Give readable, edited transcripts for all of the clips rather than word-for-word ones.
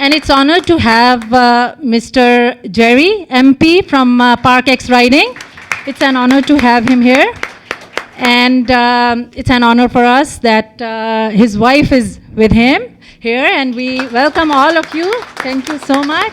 And it's honored to have Mr. Jerry MP from Park X Riding. It's an honor to have him here, and it's an honor for us that his wife is with him here, and we welcome all of you. Thank you so much.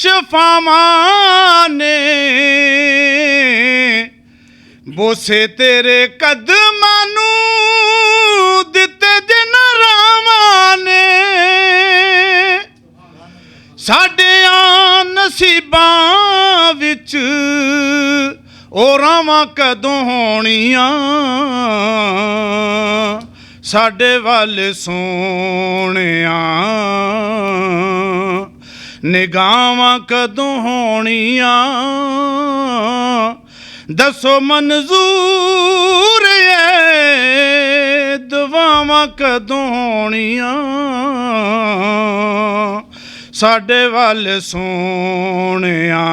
ਸ਼ਫਾਵਾਂ ਨੇ ਬੋਸੇ ਤੇਰੇ ਕਦਮਾਂ ਨੂੰ ਦਿੱਤੇ ਜਿਨ ਰਾਵਾਂ ਨੇ ਸਾਡਿਆਂ ਨਸੀਬਾਂ ਵਿੱਚ ਉਹ ਰਾਵਾਂ ਕਦੋਂ ਹੋਣੀਆਂ ਸਾਡੇ ਵੱਲ ਸੋਹਣਿਆ ਨਿਗਾਹਾਂ ਕਦੋਂ ਹੋਣੀਆਂ ਦੱਸੋ ਮਨਜ਼ੂਰ ਏ ਦੁਆਵਾਂ ਕਦੋਂ ਹੋਣੀਆਂ ਸਾਡੇ ਵੱਲ ਸੋਹਣਿਆ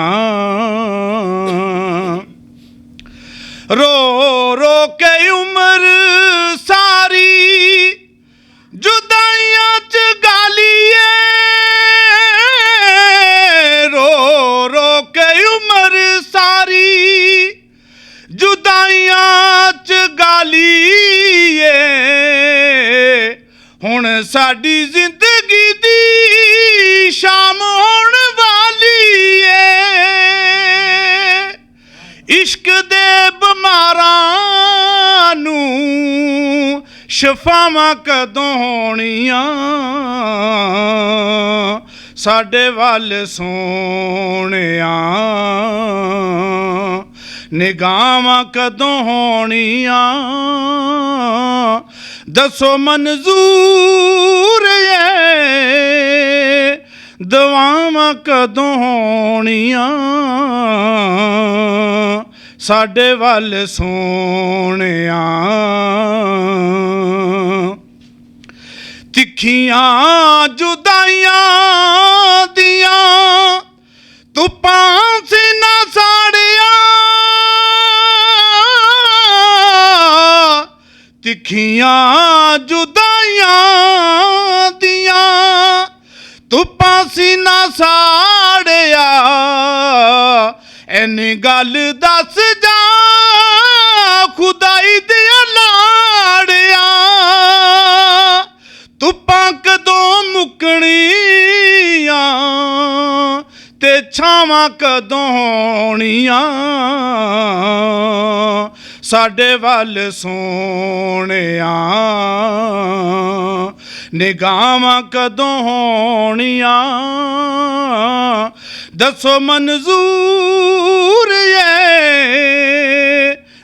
ਰੋ ਰੋ ਕੇ ਉਮਰ ਸਾਰੀ ਜੁਦਾਈਆਂ ਚ ਗਾਲੀਏ ਰੋ ਰੋ ਕੇ ਉਮਰ ਸਾਰੀ ਜੁਦਾਈਆਂ ਚ ਗਾਲੀਏ ਹੁਣ ਸਾਡੀ ਜ਼ਿੰਦਗੀ ਦੀ ਸ਼ਾਮ ਹੋਣ ਵਾਲੀ ਏ ਇਸ਼ਕ ਦੇ ਬਿਮਾਰਾਂ ਨੂੰ ਸ਼ਫਾਵਾਂ ਕਦੋਂ ਹੋਣੀਆਂ ਸਾਡੇ ਵੱਲ ਸੋਹਣਿਆ ਨਿਗਾਹਾਂ ਕਦੋਂ ਹੋਣੀਆਂ ਦੱਸੋ ਮਨਜ਼ੂਰ ਏ ਦੁਆਵਾਂ ਕਦੋਂ ਹੋਣੀਆਂ ਸਾਡੇ ਵੱਲ ਸੋਹਣਿਆ ਤਿੱਖੀਆਂ ਜੁਦਾਈਆਂ ਦੀਆਂ ਧੁੱਪਾਂ ਸੀਨਾ ਸਾੜਿਆ ਤਿੱਖੀਆਂ ਜੁਦਾਈਆਂ ਦੀਆਂ ਧੁੱਪਾਂ ਸੀਨਾ ਸਾੜਿਆ ਐਨੀ ਗੱਲ ਦੱਸ ਜਾ ਖੁਦਾਈ ਦੀਆਂ ਲਾੜਿਆ ਧੁੱਪਾਂ ਕਦੋਂ ਮੁੱਕਣੀਆਂ ਤੇ ਛਾਵਾਂ ਕਦੋਂ ਹੋਣੀਆਂ ਸਾਡੇ ਵੱਲ ਸੋਹਣਿਆ ਨਿਗਾਹਾਂ ਕਦੋਂ ਹੋਣੀਆਂ ਦੱਸੋ ਮਨਜ਼ੂਰ ਏ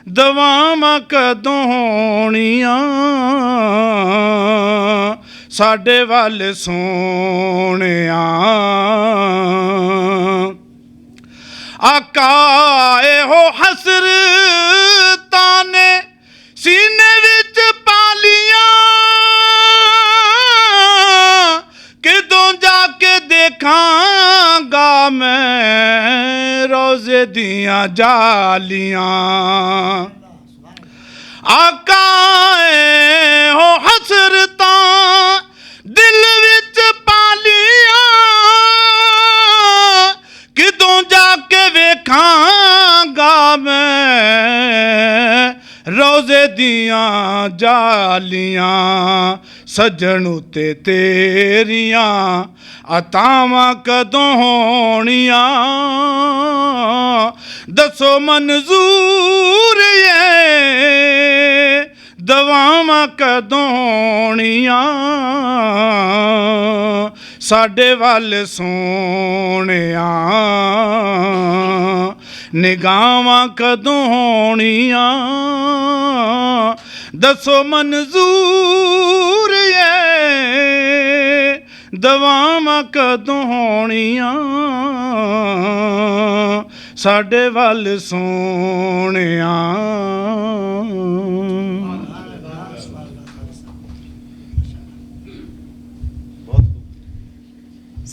ਦੁਆਵਾਂ ਕਦੋਂ ਹੋਣੀਆਂ ਸਾਡੇ ਵੱਲ ਸੋਹਣਿਆ ਆਕਾ ਇਹੋ ਹਸਰਤਾਂ ਨੇ ਸੀਨੇ ਵਿੱਚ ਪਾਲੀਆਂ ਕਿਦੋਂ ਜਾ ਕੇ ਦੇਖਾਂਗਾ ਮੈਂ ਰੋਜ਼ੇ ਦੀਆਂ ਜਾਲੀਆਂ ਆਕਾ ਇਹੋ ਹਸਰਤਾਂ ਦਿਲ ਵਿੱਚ ਪਾਲੀਆਂ ਕਿਦੋਂ ਜਾ ਕੇ ਵੇਖਾਂਗਾ ਮੈਂ ਰੋਜ਼ੇ ਦੀਆਂ ਜਾਲੀਆਂ ਸੱਜਣ ਉਤੇ ਤੇਰੀਆਂ ਅਤਾਵਾਂ ਕਦੋਂ ਹੋਣੀਆਂ ਦੱਸੋ ਮਨਜ਼ੂਰ ਏ ਦੁਆਵਾਂ ਕਦੋਂ ਹੋਣੀਆਂ ਸਾਡੇ ਵੱਲ ਸੋਹਣਿਆ ਨਿਗਾਹਾਂ ਕਦੋਂ ਹੋਣੀਆਂ ਦੱਸੋ ਮਨਜ਼ੂਰ ਏ ਦੁਆਵਾਂ ਕਦੋਂ ਹੋਣੀਆਂ ਸਾਡੇ ਵੱਲ ਸੋਹਣਿਆ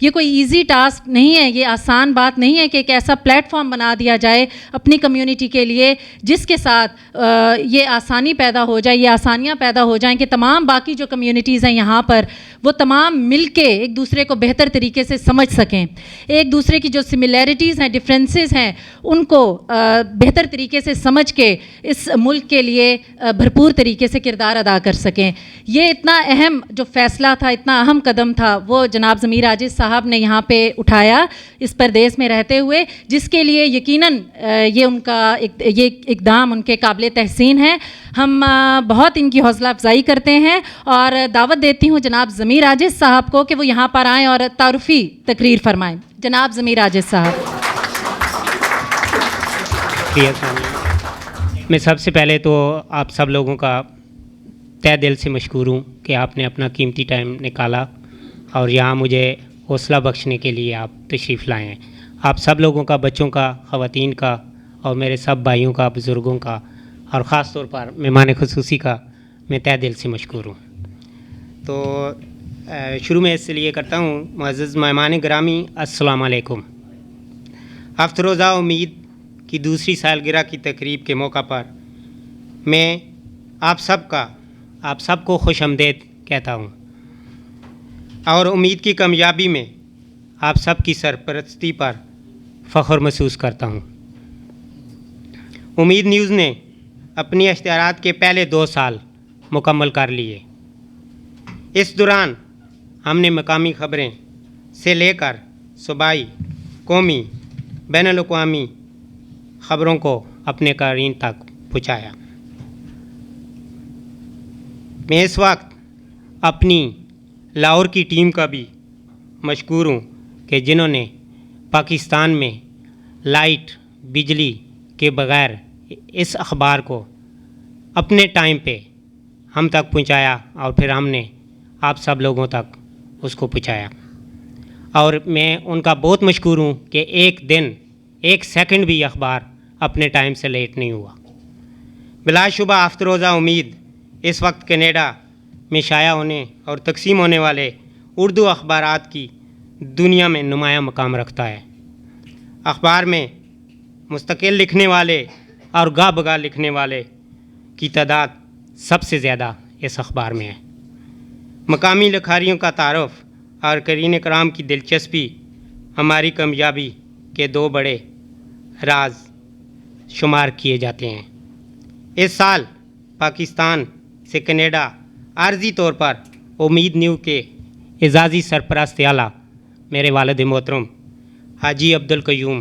یہ کوئی ایزی ٹاسک نہیں ہے, یہ آسان بات نہیں ہے کہ ایک ایسا پلیٹ فارم بنا دیا جائے اپنی کمیونٹی کے لیے جس کے ساتھ یہ آسانی پیدا ہو جائے, یہ آسانیاں پیدا ہو جائیں کہ تمام باقی جو کمیونٹیز ہیں یہاں پر وہ تمام مل کے ایک دوسرے کو بہتر طریقے سے سمجھ سکیں, ایک دوسرے کی جو سملیرٹیز ہیں, ڈفرینسز ہیں, ان کو بہتر طریقے سے سمجھ کے اس ملک کے لیے بھرپور طریقے سے کردار ادا کر سکیں. یہ اتنا اہم جو فیصلہ تھا, اتنا اہم قدم تھا, وہ جناب ضمیر عاجز صاحب نے یہاں پہ اٹھایا اس پردیس میں رہتے ہوئے, جس کے لیے یقیناً یہ ان کا یہ اقدام ان کے قابل تحسین ہے. ہم بہت ان کی حوصلہ افزائی کرتے ہیں اور دعوت دیتی ہوں جناب ضمیر عاجز صاحب کو کہ وہ یہاں پر آئیں اور تعارفی تقریر فرمائیں. جناب ضمیر عاجز صاحب. میں سب سے پہلے تو آپ سب لوگوں کا تہ دل سے مشکور ہوں کہ آپ نے اپنا قیمتی ٹائم نکالا اور یہاں مجھے حوصلہ بخشنے کے لیے آپ تشریف لائے ہیں. آپ سب لوگوں کا, بچوں کا, خواتین کا اور میرے سب بھائیوں کا, بزرگوں کا اور خاص طور پر مہمان خصوصی کا میں تہ دل سے مشکور ہوں. تو شروع میں اس لیے کرتا ہوں, معزز مہمان گرامی السلام علیکم. ہفت روزہ امید کی دوسری سالگرہ کی تقریب کے موقع پر میں آپ سب کو خوش آمدید کہتا ہوں اور امید کی کامیابی میں آپ سب کی سرپرستی پر فخر محسوس کرتا ہوں. امید نیوز نے اپنی اشتہارات کے پہلے 2 سال مکمل کر لیے. اس دوران ہم نے مقامی خبریں سے لے کر صوبائی, قومی, بین الاقوامی خبروں کو اپنے قارئین تک پہنچایا. میں اس وقت اپنی لاہور کی ٹیم کا بھی مشکور ہوں کہ جنہوں نے پاکستان میں لائٹ, بجلی کے بغیر اس اخبار کو اپنے ٹائم پہ ہم تک پہنچایا اور پھر ہم نے آپ سب لوگوں تک اس کو پہنچایا. اور میں ان کا بہت مشکور ہوں کہ ایک دن, ایک سیکنڈ بھی اخبار اپنے ٹائم سے لیٹ نہیں ہوا. بلا شبہ ہفت روزہ امید اس وقت کینیڈا میں شائع ہونے اور تقسیم ہونے والے اردو اخبارات کی دنیا میں نمایاں مقام رکھتا ہے. اخبار میں مستقل لکھنے والے اور گاہ بگاہ لکھنے والے کی تعداد سب سے زیادہ اس اخبار میں ہے. مقامی لکھاریوں کا تعارف اور قارئین کرام کی دلچسپی ہماری کامیابی کے 2 بڑے راز شمار کیے جاتے ہیں. اس سال پاکستان سے کینیڈا عارضی طور پر امید نیوز کے اعزازی سرپرست اعلیٰ میرے والد محترم حاجی عبدالقیوم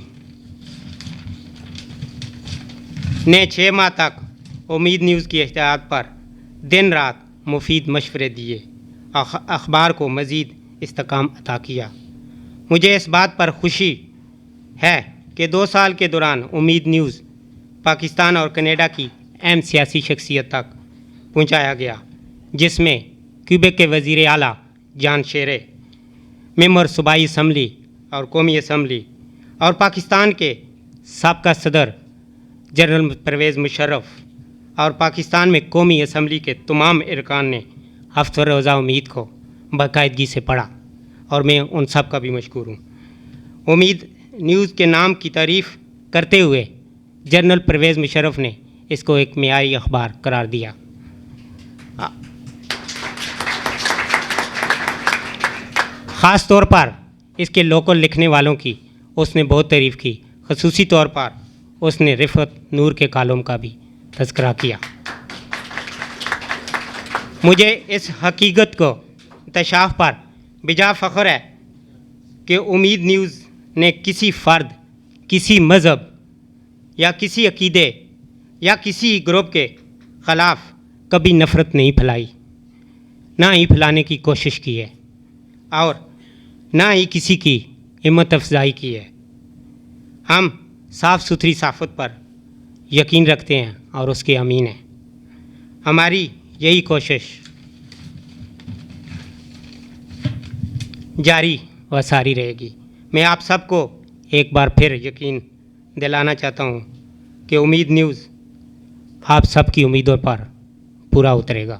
نے 6 ماہ تک امید نیوز کی اشاعت پر دن رات مفید مشورے دیے, اخبار کو مزید استحکام عطا کیا. مجھے اس بات پر خوشی ہے کہ 2 سال کے دوران امید نیوز پاکستان اور کینیڈا کی اہم سیاسی شخصیت تک پہنچایا گیا, جس میں کیوبیک کے وزیر اعلیٰ جان شیرے, ممبر صوبائی اسمبلی اور قومی اسمبلی اور پاکستان کے سابقہ صدر جنرل پرویز مشرف اور پاکستان میں قومی اسمبلی کے تمام ارکان نے ہفت روزہ امید کو باقاعدگی سے پڑھا اور میں ان سب کا بھی مشکور ہوں. امید نیوز کے نام کی تعریف کرتے ہوئے جنرل پرویز مشرف نے اس کو ایک معیاری اخبار قرار دیا. خاص طور پر اس کے لوکل لکھنے والوں کی اس نے بہت تعریف کی. خصوصی طور پر اس نے رفعت نور کے کالم کا بھی تذکرہ کیا. مجھے اس حقیقت کو انکشاف پر بجا فخر ہے کہ امید نیوز نے کسی فرد, کسی مذہب یا کسی عقیدے یا کسی گروپ کے خلاف کبھی نفرت نہیں پھیلائی, نہ ہی پھیلانے کی کوشش کی ہے اور نہ ہی کسی کی ہمت افزائی کی ہے. ہم صاف ستھری صحافت پر یقین رکھتے ہیں اور اس کے امین ہیں. ہماری یہی کوشش جاری و ساری رہے گی. میں آپ سب کو ایک بار پھر یقین دلانا چاہتا ہوں کہ امید نیوز آپ سب کی امیدوں پر پورا اترے گا.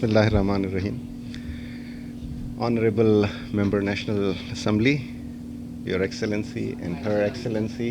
Bismillahirrahmanirrahim. Honorable Member National Assembly, Your Excellency and Her Excellency,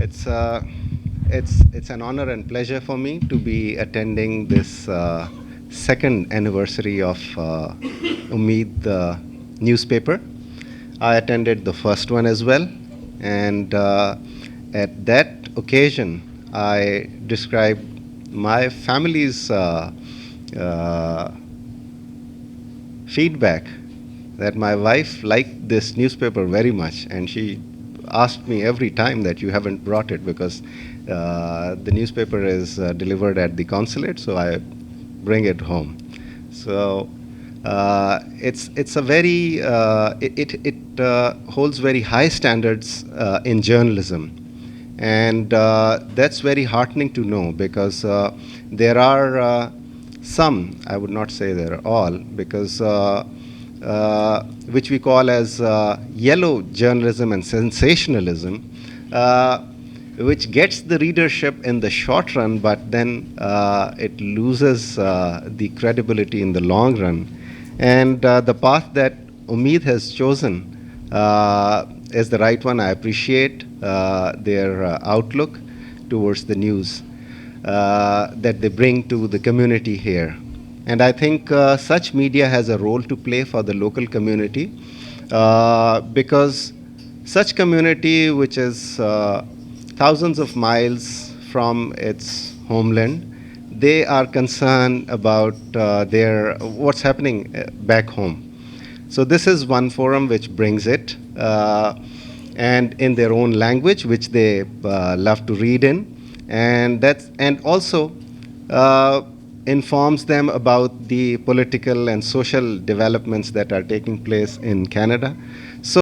it's an honor and pleasure for me to be attending this second anniversary of Umeed newspaper. I attended the first one as well, and at that occasion I described my family's feedback that my wife liked this newspaper very much, and she asked me every time that you haven't brought it because the newspaper is delivered at the consulate, so I bring it home. So it's a very it holds very high standards in journalism, and that's very heartening to know because there are some, I would not say they are all, because which we call as yellow journalism and sensationalism, which gets the readership in the short run, but then it loses the credibility in the long run. And the path that Umeed has chosen is the right one. I appreciate their outlook towards the news that they bring to the community here. And I think such media has a role to play for the local community because such community which is thousands of miles from its homeland, they are concerned about what's happening back home. So this is one forum which brings it, and in their own language, which they love to read in, and also informs them about the political and social developments that are taking place in Canada. So